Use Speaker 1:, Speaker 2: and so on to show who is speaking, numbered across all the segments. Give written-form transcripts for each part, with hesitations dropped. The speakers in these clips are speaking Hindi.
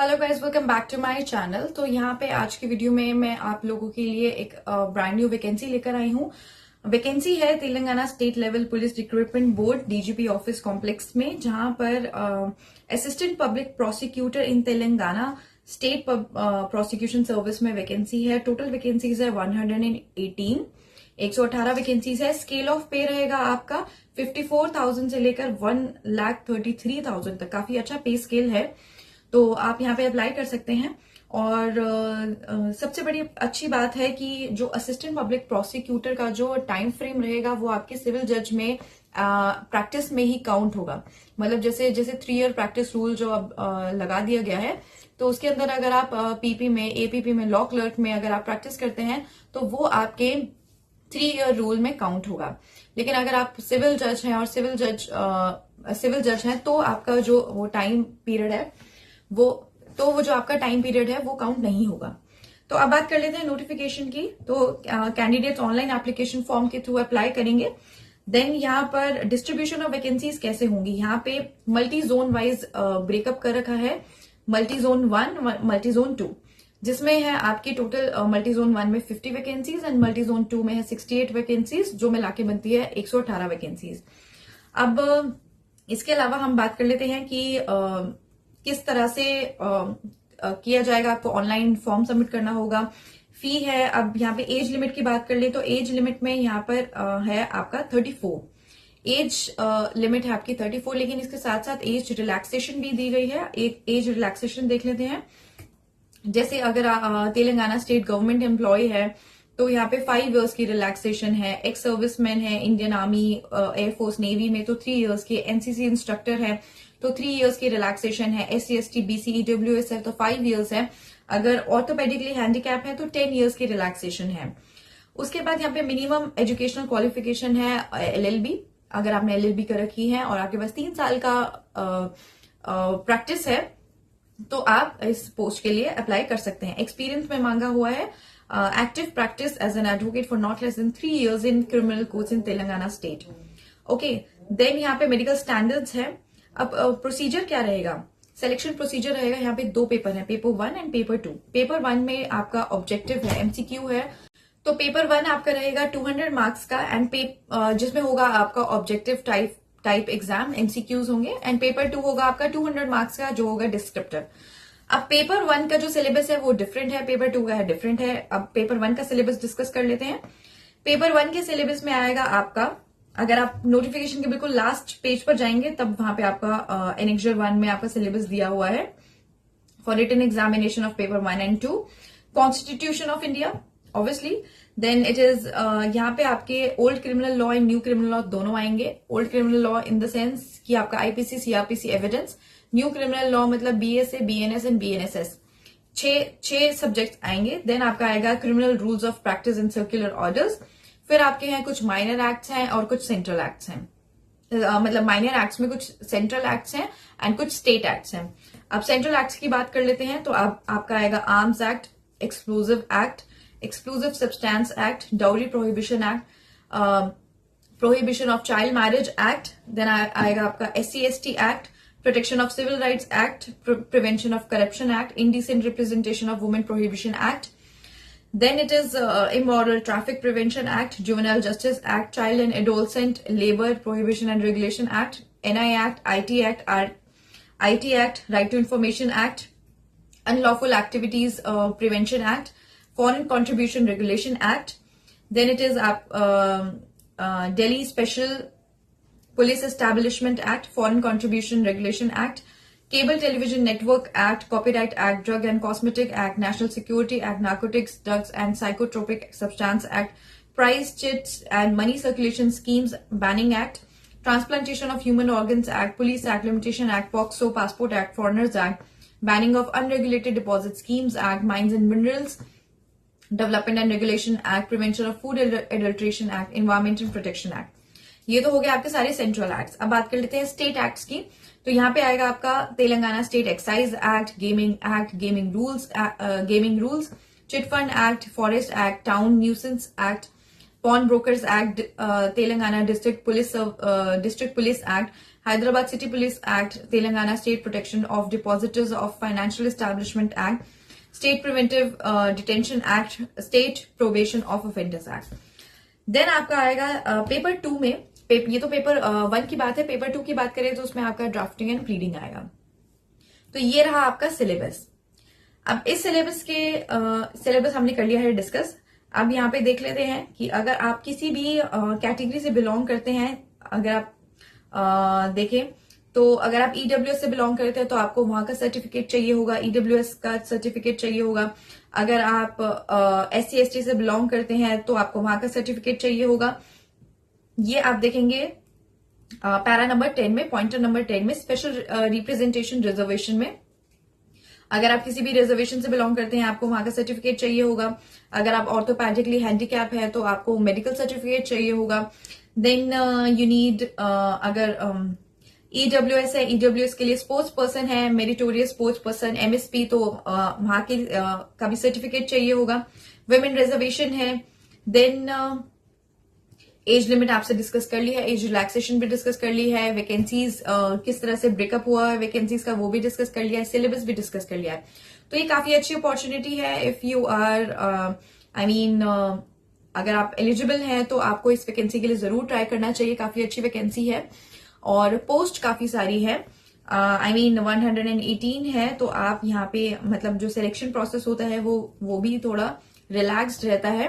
Speaker 1: Hello guys, welcome back to my channel. तो यहाँ पे आज की वीडियो में मैं आप लोगों के लिए एक ब्रांड न्यू वैकेंसी लेकर आई हूँ। वैकेंसी है Telangana state level police recruitment board DGP office complex में, जहां पर असिस्टेंट पब्लिक प्रोसिक्यूटर इन तेलंगाना स्टेट प्रोसिक्यूशन सर्विस में वैकेंसी है। टोटल वैकेंसीज है 118, 118 वैकेंसीज है। स्केल ऑफ पे रहेगा आपका 54,000 से लेकर 1,33,000 तक। काफी अच्छा पे स्केल है, तो आप यहाँ पे अप्लाई कर सकते हैं। और सबसे बड़ी अच्छी बात है कि जो असिस्टेंट पब्लिक प्रोसिक्यूटर का जो टाइम फ्रेम रहेगा वो आपके सिविल जज में प्रैक्टिस में ही काउंट होगा। मतलब जैसे 3 ईयर प्रैक्टिस रूल जो अब लगा दिया गया है, तो उसके अंदर अगर आप पीपी में, एपीपी में, लॉ क्लर्क में अगर आप प्रैक्टिस करते हैं तो वो आपके 3 ईयर रूल में काउंट होगा। लेकिन अगर आप सिविल जज हैं और सिविल जज हैं तो आपका जो वो टाइम पीरियड है वो जो आपका टाइम पीरियड है वो काउंट नहीं होगा। तो अब बात कर लेते हैं नोटिफिकेशन की। तो कैंडिडेट्स ऑनलाइन एप्लीकेशन फॉर्म के थ्रू अप्लाई करेंगे। देन यहाँ पर डिस्ट्रीब्यूशन ऑफ वैकेंसीज कैसे होंगी, यहाँ पे मल्टी जोन वाइज ब्रेकअप कर रखा है। मल्टी जोन 1, मल्टी जोन 2, जिसमें है आपकी टोटल मल्टी जोन 1 में 50 वैकेंसीज एंड मल्टी जोन 2 में है 68 वैकेंसीज, जो मिला के बनती है 118 वैकेंसीज। अब इसके अलावा हम बात कर लेते हैं कि किस तरह से किया जाएगा। आपको ऑनलाइन फॉर्म सबमिट करना होगा। फी है, अब यहाँ पे एज लिमिट की बात कर ले तो एज लिमिट में यहाँ पर है आपका 34। एज लिमिट है आपकी 34, लेकिन इसके साथ साथ एज रिलैक्सेशन भी दी गई है। एक एज रिलैक्सेशन देख लेते हैं। जैसे अगर तेलंगाना स्टेट गवर्नमेंट एम्प्लॉय है तो यहाँ पे 5 इयर्स की रिलैक्सेशन है। एक्स सर्विसमैन है इंडियन आर्मी, एयरफोर्स, नेवी में तो 3 इयर्स की। एनसीसी इंस्ट्रक्टर है तो 3 इयर्स की रिलैक्सेशन है। SC ST BC EWS है तो 5 इयर्स है। अगर ऑर्थोपेडिकली हैंडीकैप है तो 10 इयर्स की रिलैक्सेशन है। उसके बाद यहाँ पे मिनिमम एजुकेशनल क्वालिफिकेशन है LLB। अगर आपने LLB कर रखी है और आपके पास 3 साल का प्रैक्टिस है तो आप इस पोस्ट के लिए अप्लाई कर सकते हैं। एक्सपीरियंस में मांगा हुआ है active practice as an advocate for not less than 3 years in criminal courts in Telangana state. Okay, then यहाँ पे मेडिकल स्टैंडर्ड्स है। अब प्रोसीजर क्या रहेगा, सिलेक्शन प्रोसीजर रहेगा। यहाँ पे 2 पेपर है, पेपर 1 एंड पेपर 2। पेपर 1 में आपका ऑब्जेक्टिव है, MCQ है। तो पेपर 1 आपका रहेगा 200 मार्क्स का एंड जिसमें होगा आपका ऑब्जेक्टिव टाइप एग्जाम, MCQs होंगे। एंड पेपर 2 होगा आपका 200 मार्क्स का, जो होगा डिस्क्रिप्टिव। अब पेपर 1 का जो सिलेबस है वो डिफरेंट है, पेपर 2 का है डिफरेंट है। अब पेपर 1 का सिलेबस डिस्कस कर लेते हैं। पेपर 1 के सिलेबस में आएगा आपका, अगर आप नोटिफिकेशन के बिल्कुल लास्ट पेज पर जाएंगे तब वहां पे आपका एनेक्सर 1 में आपका सिलेबस दिया हुआ है for written examination of paper 1 and 2। Constitution of India obviously. Then it is यहाँ पे आपके old criminal law and new criminal law दोनों आएंगे। Old criminal law in the sense कि आपका IPC CRPC evidence. New criminal law मतलब BSA BNS and BNSS। 6 subject आएंगे। देन आपका आएगा criminal rules of practice and circular orders. फिर आपके हैं कुछ माइनर एक्ट्स हैं और कुछ सेंट्रल एक्ट्स हैं। मतलब माइनर एक्ट्स में कुछ सेंट्रल एक्ट्स हैं एंड कुछ स्टेट एक्ट्स हैं। अब सेंट्रल एक्ट्स की बात कर लेते हैं तो आपका आएगा arms act, explosive act, explosive substance act, dowry prohibition act, prohibition of child marriage act. Then आएगा आपका SC ST act, protection of civil rights act, prevention of corruption act, indecent representation of women prohibition act. Then it is Immoral Traffic Prevention Act, Juvenile Justice Act, Child and Adolescent Labor Prohibition and Regulation Act, NI Act, IT Act, Right to Information Act, Unlawful Activities Prevention Act, Foreign Contribution Regulation Act. Then it is Delhi Special Police Establishment Act, Foreign Contribution Regulation Act, Cable Television Network Act, Copyright Act, Drug and Cosmetic Act, National Security Act, Narcotics, Drugs and Psychotropic Substance Act, Price Chits and Money Circulation Schemes Banning Act, Transplantation of Human Organs Act, Police Act, Limitation Act, POCSO, Passport Act, Foreigners Act, Banning of Unregulated Deposit Schemes Act, Mines and Minerals Development and Regulation Act, Prevention of Food Adulteration Act, Environmental Protection Act। ये तो हो गया आपके सारे सेंट्रल एक्ट्स। अब बात कर लेते हैं स्टेट एक्ट्स की। तो यहाँ पे आएगा आपका Telangana state excise act, gaming rules, chit fund act, forest act, town nuisance act, pawn brokers act, Telangana district police act, Hyderabad city police act, Telangana state protection of depositors of financial establishment act, state preventive detention act, state probation of offenders act. Then आपका आएगा पेपर 2 में, ये तो पेपर 1 की बात है। पेपर 2 की बात करें तो उसमें आपका ड्राफ्टिंग एंड प्लीडिंग आएगा। तो ये रहा आपका सिलेबस। अब इस सिलेबस हमने कर लिया है डिस्कस। अब यहाँ पे देख लेते हैं कि अगर आप किसी भी कैटेगरी से बिलोंग करते हैं, अगर आप देखें तो अगर आप ईडब्ल्यूएस से बिलोंग करते हैं तो आपको वहां का सर्टिफिकेट चाहिए होगा, ईडब्ल्यूएस का सर्टिफिकेट चाहिए होगा। अगर आप एससी एसटी से बिलोंग करते हैं तो आपको वहां का सर्टिफिकेट चाहिए होगा। ये आप देखेंगे पैरा नंबर 10 में, पॉइंटर नंबर 10 में, स्पेशल रिप्रेजेंटेशन रिजर्वेशन में। अगर आप किसी भी रिजर्वेशन से बिलोंग करते हैं आपको वहां का सर्टिफिकेट चाहिए होगा। अगर आप ऑर्थोपैडिकली हैंडीकैप है तो आपको मेडिकल सर्टिफिकेट चाहिए होगा। देन यू नीड, अगर ईडब्ल्यूएस है, ईडब्ल्यूएस के लिए स्पोर्ट्स पर्सन है, मेरिटोरियस स्पोर्ट्स पर्सन, एमएसपी, तो वहां के का भी सर्टिफिकेट चाहिए होगा। वुमेन रिजर्वेशन है। देन एज लिमिट आपसे डिस्कस कर ली है, एज रिलैक्सेशन भी डिस्कस कर ली है, वैकेंसीज किस तरह से ब्रेकअप हुआ है वैकेंसीज का वो भी डिस्कस कर लिया है, सिलेबस भी डिस्कस कर लिया है। तो ये काफी अच्छी अपॉर्चुनिटी है इफ यू आर अगर आप एलिजिबल हैं तो आपको इस वैकेंसी के लिए जरूर ट्राई करना चाहिए। काफी अच्छी वैकेंसी है और पोस्ट काफी सारी है। 118 है, तो आप यहाँ पे मतलब जो सिलेक्शन प्रोसेस होता है वो भी थोड़ा रिलैक्स्ड रहता है।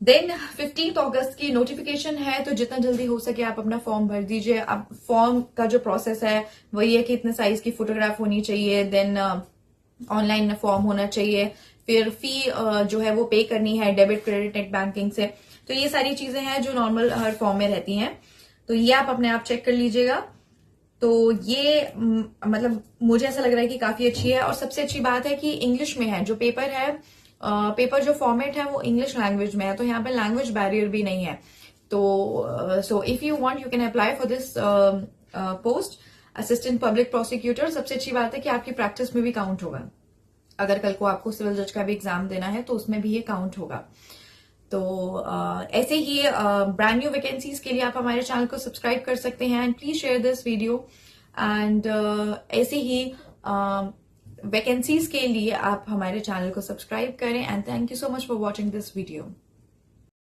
Speaker 1: देन 15 अगस्त की नोटिफिकेशन है, तो जितना जल्दी हो सके आप अपना फॉर्म भर दीजिए। अब फॉर्म का जो प्रोसेस है वही है कि इतने साइज की फोटोग्राफ होनी चाहिए, देन ऑनलाइन फॉर्म होना चाहिए, फिर फी जो है वो पे करनी है डेबिट क्रेडिट नेट बैंकिंग से। तो ये सारी चीजें हैं जो नॉर्मल हर फॉर्म में रहती हैं, तो ये आप अपने आप चेक कर लीजिएगा। तो ये मतलब मुझे ऐसा लग रहा है कि काफी अच्छी है। और सबसे अच्छी बात है कि इंग्लिश में है, जो पेपर है, पेपर जो फॉर्मेट है वो इंग्लिश लैंग्वेज में है, तो यहाँ पे लैंग्वेज बैरियर भी नहीं है। तो so if you want you can apply for this post assistant public prosecutor. सबसे अच्छी बात है कि आपकी प्रैक्टिस में भी काउंट होगा। अगर कल को आपको सिविल जज का भी एग्जाम देना है तो उसमें भी ये काउंट होगा। तो ऐसे ही ब्रांड न्यू वैकेंसीज के लिए आप हमारे चैनल को सब्सक्राइब कर सकते हैं and please share this video. And ऐसे ही वैकेंसीज के लिए आप हमारे चैनल को सब्सक्राइब करें। And thank you so much for watching this video.